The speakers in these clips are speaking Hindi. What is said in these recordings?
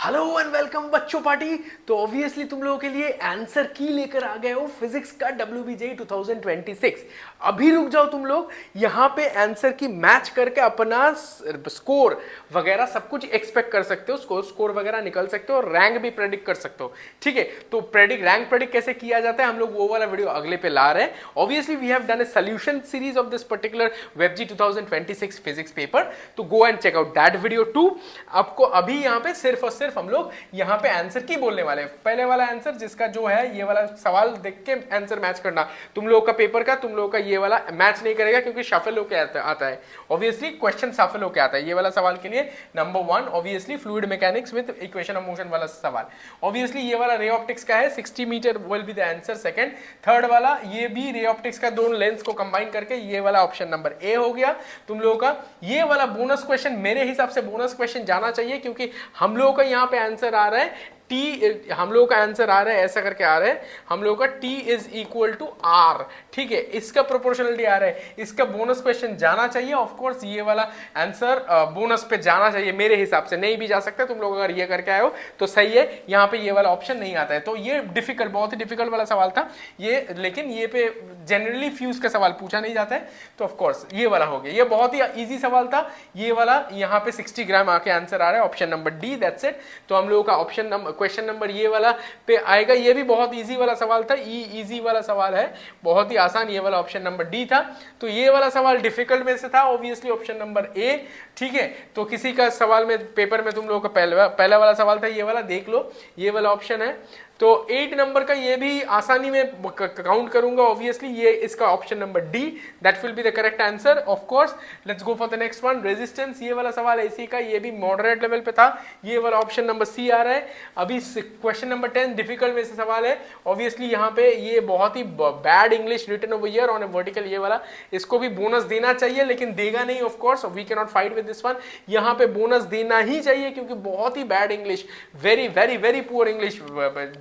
हेलो एंड वेलकम बच्चों पार्टी। तो ऑब्वियसली तुम लोगों के लिए आंसर की लेकर आ गए हो फिजिक्स का WBJ 2026। अभी रुक जाओ तुम लोग, यहाँ पे आंसर की मैच करके अपना स्कोर वगैरह सब कुछ एक्सपेक्ट कर सकते हो, स्कोर वगैरह निकल सकते हो और रैंक भी प्रेडिक्ट कर सकते हो। ठीक है, तो रैंक प्रेडिक्ट कैसे किया जाता है हम लोग वो वाला वीडियो अगले पे ला रहे हैं। Obviously we have done a solution series of this particular WebG 2026 physics paper, तो go and check out that video too. आपको अभी यहाँ पे सिर्फ और सिर्फ हम लोग यहाँ पे आंसर की बोलने वाले हैं। पहले वाला आंसर जिसका जो है ये वाला सवाल देख के आंसर मैच करना, तुम लोगों का पेपर का तुम लोगों का ये वाला मैच नहीं करेगा क्योंकि शफल होके आता है। ऑब्वियसली क्वेश्चन शफल होके आता है ये वाला सवाल के लिए। Number 1 obviously fluid mechanics with equation of motion वाला सवाल। ऑब्वियसली ये वाला रे ऑप्टिक्स का है, 60 metre will be the answer second. Third वाला ये भी रे ऑप्टिक्स का दोनों लेंस को कंबाइन करके ये वाला ऑप्शन नंबर ए हो गया तुम लोगों का। ये वाला बोनस क्वेश्चन मेरे हिसाब से बोनस क्वेश्चन जाना चाहिए क्योंकि हम लोगों का यहाँ पे आंसर आ रहा है टी, हम लोगों का आंसर आ रहा है ऐसा करके आ रहा है हम लोगों का T is equal to R. ठीक है, इसका प्रोपोर्शनलिटी आ रहा है, इसका बोनस क्वेश्चन जाना चाहिए। ऑफ कोर्स ये वाला आंसर बोनस पे जाना चाहिए मेरे हिसाब से, नहीं भी जा सकता। तुम लोग अगर ये करके आए हो तो सही है, यहाँ पे ये वाला ऑप्शन नहीं आता है। तो ये डिफिकल्ट, बहुत ही डिफिकल्ट वाला सवाल था ये, लेकिन ये पे जनरली फ्यूज का सवाल पूछा नहीं जाता है, तो ऑफ कोर्स ये वाला हो गया। ये बहुत ही इजी सवाल था ये वाला। यहाँ पे 60 ग्राम आके आंसर आ रहा है option number D, that's it. तो हम लोगों का ऑप्शन नंबर क्वेश्चन नंबर ये वाला पे आएगा। ये भी बहुत इजी वाला सवाल था, इजी वाला सवाल है, बहुत ही आसान। ये वाला ऑप्शन नंबर डी था। तो ये वाला सवाल डिफिकल्ट में से था ऑब्वियसली ऑप्शन नंबर ए। ठीक है, तो किसी का सवाल में पेपर में तुम लोगों का पहला वाला सवाल था ये वाला, देख लो ये वाला ऑप्शन है। तो 8 नंबर का ये भी आसानी में काउंट करूंगा ऑब्वियसली, ये इसका option number D, that will be the correct answer of course. Let's go for the next one, resistance. ये वाला सवाल इसी का, ये भी मॉडरेट लेवल पे था, ये वाला ऑप्शन नंबर सी आ रहा है। अभी क्वेश्चन नंबर 10 डिफिकल्ट में से सवाल है ऑब्वियसली। यहाँ पे ये बहुत ही bad English written over here on a vertical, ये वाला इसको भी बोनस देना चाहिए लेकिन देगा नहीं of course, we can not fight with this one. यहाँ पे बोनस देना ही चाहिए क्योंकि बहुत ही bad English, very very very poor English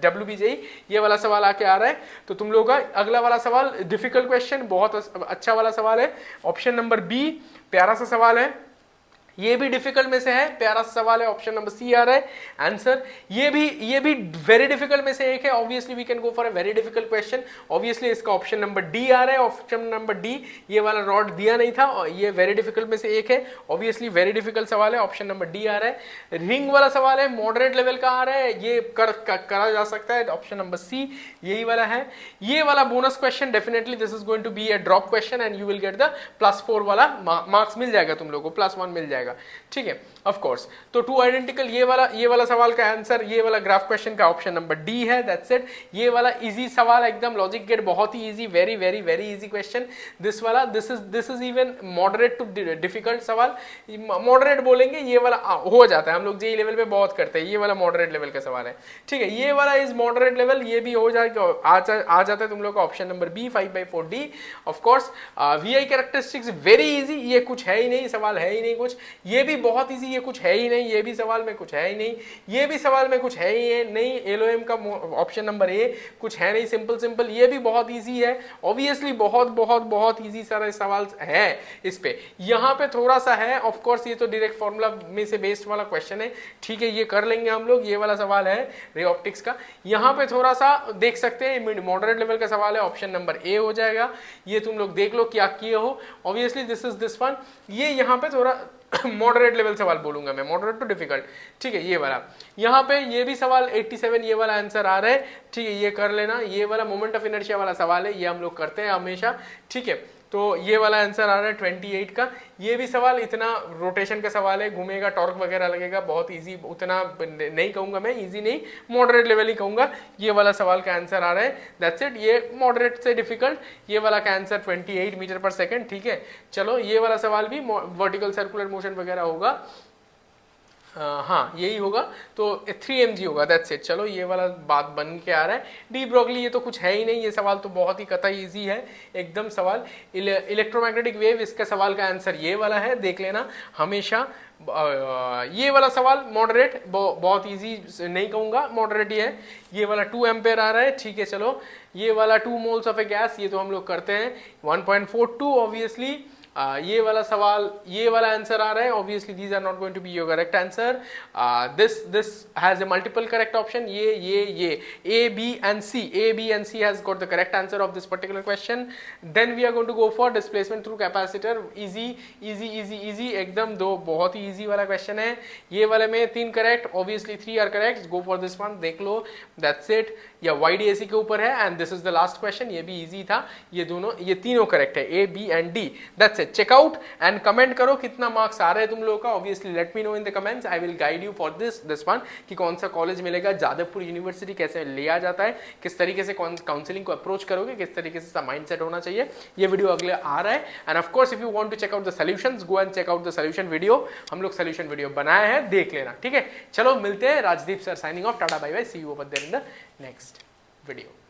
WBJ ये वाला सवाल आके आ रहा है। तो तुम लोग का अगला वाला सवाल डिफिकल्ट क्वेश्चन, बहुत अच्छा वाला सवाल है, ऑप्शन नंबर बी, प्यारा सा सवाल है। ये भी डिफिकल्ट में से है, प्यारा सा सवाल है, ऑप्शन नंबर सी आ रहा है आंसर। ये भी वेरी डिफिकल्ट में से एक है obviously, we can go for a very difficult question. Obviously इसका ऑप्शन नंबर डी आ रहा है, ऑप्शन नंबर डी। ये वाला रॉड दिया नहीं था और ये वेरी डिफिकल्ट में से एक है ऑब्वियसली, वेरी डिफिकल्ट सवाल है, ऑप्शन नंबर डी आ रहा है। रिंग वाला सवाल है, मॉडरेट लेवल का आ रहा है, ये करा जा सकता है, ऑप्शन नंबर सी यही वाला है। ये वाला bonus question definitely this is going to be a drop question and you will get the +4 वाला मार्क्स मिल जाएगा तुम लोगों को, +1 मिल जाएगा। ठीक है ऑफ कोर्स। तो 2 आइडेंटिकल ये वाला सवाल का आंसर, ये वाला ग्राफ क्वेश्चन का ऑप्शन नंबर डी है, दैट्स इट। ये वाला इजी सवाल एकदम लॉजिक गेट, बहुत ही easy, very very very easy question. This वाला this is even moderate to difficult सवाल, मॉडरेट बोलेंगे ये वाला हो जाता है, हम लोग जेई लेवल पे बहुत करते हैं, ये वाला मॉडरेट लेवल का सवाल है। ठीक है, ये वाला इज मॉडरेट लेवल, ये भी हो जाएगा, आ जाता है तुम लोग का option number B, 5/4D of course. VI characteristics very easy, ये कुछ है ही नहीं, सवाल है ही नहीं कुछ। ये भी बहुत इजी, ये कुछ है ही नहीं, ये भी सवाल में कुछ है ही नहीं, ये भी सवाल में कुछ है ही नहीं। LOM का ऑप्शन नंबर ए कुछ है नहीं, सिंपल सिंपल, ये भी बहुत इजी है ऑब्वियसली, बहुत बहुत बहुत इजी सारे सवाल है इस पे। यहाँ पे थोड़ा सा है ऑफ कोर्स, ये तो डायरेक्ट फॉर्मूला में से बेस्ड वाला क्वेश्चन है, ठीक है ये कर लेंगे हम लोग। ये वाला सवाल है रे ऑप्टिक्स का, यहाँ पे थोड़ा सा देख सकते हैं मॉडरेट लेवल का सवाल है, ऑप्शन नंबर ए हो जाएगा। ये तुम लोग देख लो क्या किए हो obviously, this is this one. ये यहाँ पे थोड़ा मॉडरेट लेवल सवाल बोलूंगा मैं, मॉडरेट टू डिफिकल्ट। ठीक है, ये वाला यहाँ पे ये भी सवाल 87 ये वाला आंसर आ रहा है। ठीक है, ये कर लेना। ये वाला मोमेंट ऑफ इनर्शिया वाला सवाल है, ये हम लोग करते हैं हमेशा। ठीक है, तो ये वाला आंसर आ रहा है 28 का। ये भी सवाल इतना रोटेशन का सवाल है, घूमेगा, टॉर्क वगैरह लगेगा, बहुत इजी, उतना नहीं कहूंगा मैं, इजी नहीं, मॉडरेट लेवल ही कहूंगा। ये वाला सवाल का आंसर आ रहा है, दैट्स इट। ये मॉडरेट से डिफिकल्ट, ये वाला का आंसर 28 मीटर पर सेकंड। ठीक है, चलो ये वाला सवाल भी वर्टिकल सर्कुलर मोशन वगैरह होगा, हाँ यही होगा, तो 3 mg होगा, दैट्स इट। चलो ये वाला बात बन के आ रहा है। डी ब्रोगली ये तो कुछ है ही नहीं, ये सवाल तो बहुत ही कतई इजी है एकदम सवाल। इलेक्ट्रोमैग्नेटिक वेव, इसका सवाल का आंसर ये वाला है, देख लेना हमेशा। ये वाला सवाल मॉडरेट, बहुत इजी नहीं कहूँगा, मॉडरेट ही है। ये वाला 2 एम्पेयर आ रहा है, ठीक है चलो। ये वाला 2 मोल्स ऑफ ए गैस, ये तो हम लोग करते हैं, 1.42 ऑब्वियसली। ये वाला सवाल, ये वाला आंसर आ रहा है, obviously these are not going to be your correct answer. This has a multiple correct option. ये A, B and C. A, B and C has got the correct answer of this particular question. Then we are going to go for displacement through capacitor. Easy एकदम. दो बहुत ही easy वाला question है. ये वाले में 3 correct, obviously 3 are correct. Go for this one. देख लो. That's it. या YDAC के ऊपर है and this is the last question. ये भी easy था. ये दोनों, ये तीनों correct है. A, B and D. That's it. Check out and comment करो कितना marks आ रहे हैं तुम लोगों का. Obviously let me know in the comments. I will guide you for this one कि कौन सा कॉलेज मिलेगा, जादवपुर यूनिवर्सिटी कैसे लिया जाता है, किस तरीके से काउंसलिंग को अप्रोच करोगे, किस तरीके से माइंडसेट होना चाहिए. ये वीडियो अगले आ रहा है. And of course if you want to check out the solutions, go and check out the solution video. हम लोग सॉल्यूशन वीडियो बनाए हैं, देख लेना. ठीक है, चलो मिलते हैं. Rajdeep sir signing off. Tata bye bye, see you over there in the next video.